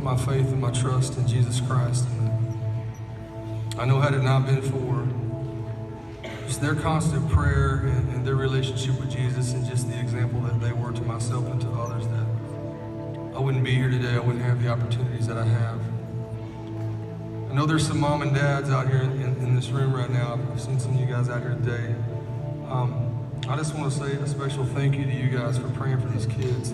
my faith and my trust in Jesus Christ. And I know had it not been for just their constant prayer and their relationship with Jesus and just the example that they were to myself and to others, that I wouldn't be here today. I wouldn't have the opportunities that I have. I know there's some mom and dads out here in this room right now. I've seen some of you guys out here today. I just want to say a special thank you to you guys for praying for these kids.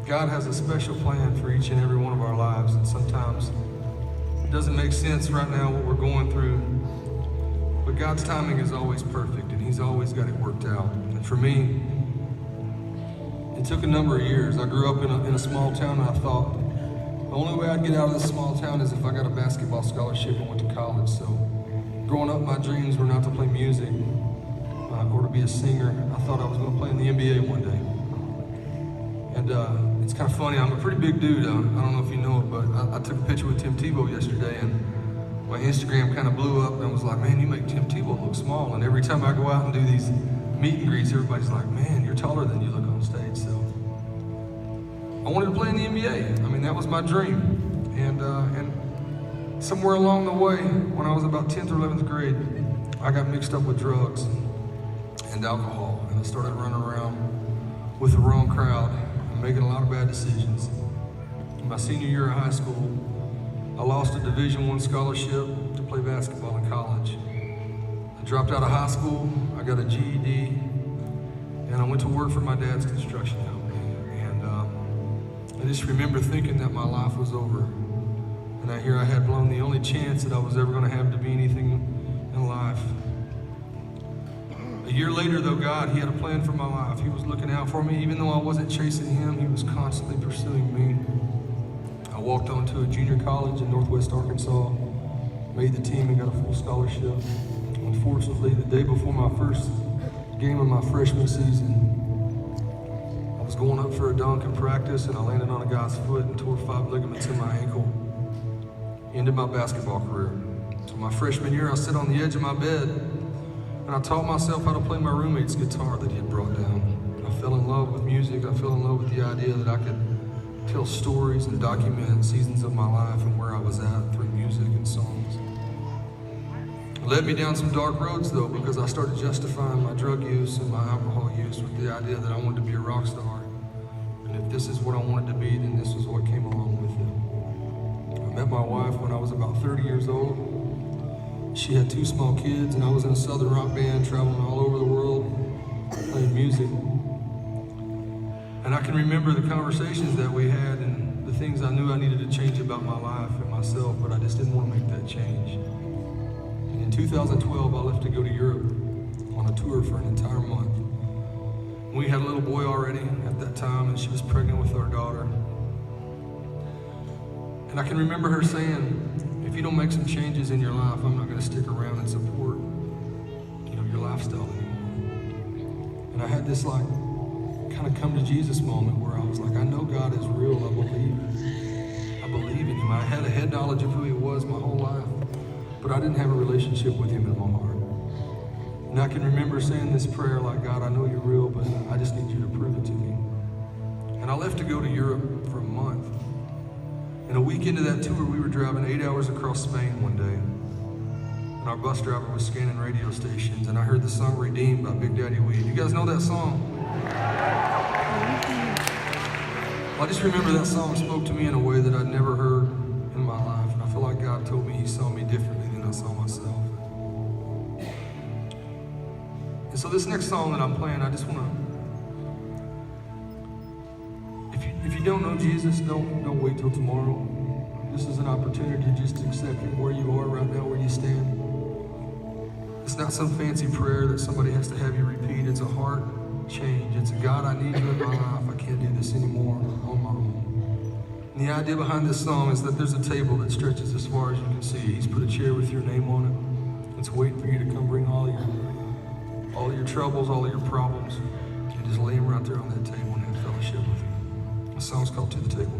God has a special plan for each and every one of our lives, and sometimes it doesn't make sense right now what we're going through, but God's timing is always perfect, and He's always got it worked out. And for me, it took a number of years. I grew up in a small town, and I thought the only way I'd get out of this small town is if I got a basketball scholarship and went to college. So growing up, my dreams were not to play music or to be a singer. I thought I was going to play in the NBA one day. And it's kind of funny, I'm a pretty big dude. I don't know if you know it, but I took a picture with Tim Tebow yesterday, and my Instagram kind of blew up, and I was like, man, you make Tim Tebow look small. And every time I go out and do these meet and greets, everybody's like, man, you're taller than you look on stage. So I wanted to play in the NBA. I mean, that was my dream. And somewhere along the way, when I was about 10th or 11th grade, I got mixed up with drugs and alcohol, and I started running around with the wrong crowd and making a lot of bad decisions. In my senior year of high school, I lost a Division I scholarship to play basketball in college. I dropped out of high school, I got a GED, and I went to work for my dad's construction company. And I just remember thinking that my life was over. And I had blown the only chance that I was ever gonna have to be anything in life. A year later, though, God, He had a plan for my life. He was looking out for me. Even though I wasn't chasing Him, He was constantly pursuing me. I walked on to a junior college in Northwest Arkansas, made the team and got a full scholarship. Unfortunately, the day before my first game of my freshman season, I was going up for a dunk in practice, and I landed on a guy's foot and tore 5 ligaments in my ankle. Ended my basketball career. So my freshman year, I sat on the edge of my bed, and I taught myself how to play my roommate's guitar that he had brought down. I fell in love with music. I fell in love with the idea that I could tell stories and document seasons of my life and where I was at through music and songs. It led me down some dark roads, though, because I started justifying my drug use and my alcohol use with the idea that I wanted to be a rock star. And if this is what I wanted to be, then this was what came along with it. I met my wife when I was about 30 years old. She had 2 small kids, and I was in a southern rock band traveling all over the world playing music. And I can remember the conversations that we had and the things I knew I needed to change about my life and myself, but I just didn't want to make that change. And in 2012, I left to go to Europe on a tour for an entire month. We had a little boy already at that time, and she was pregnant with our daughter. And I can remember her saying, if you don't make some changes in your life, I'm not going to stick around and support, your lifestyle anymore. And I had this kind of come to Jesus moment where I was like, I know God is real. I believe in Him. I had a head knowledge of who He was my whole life, but I didn't have a relationship with Him in my heart. And I can remember saying this prayer like, God, I know You're real, but I just need You to prove it to me. And I left to go to Europe for a month. And a week into that tour, we were driving 8 hours across Spain one day. And our bus driver was scanning radio stations, and I heard the song Redeemed by Big Daddy Weed. You guys know that song? Well, I just remember that song spoke to me in a way that I'd never heard in my life. And I feel like God told me He saw me differently than I saw myself. And so this next song that I'm playing, I just want to, if you don't know Jesus, don't wait till tomorrow. This is an opportunity to just accept Him where you are right now, where you stand. It's not some fancy prayer that somebody has to have you repeat. It's a heart change. It's a God, I need You in my life. I can't do this anymore on my own. And the idea behind this song is that there's a table that stretches as far as you can see. He's put a chair with your name on it. It's waiting for you to come bring all your troubles, all your problems, and just lay them right there on that table and have fellowship with Him. The song's called To the Table.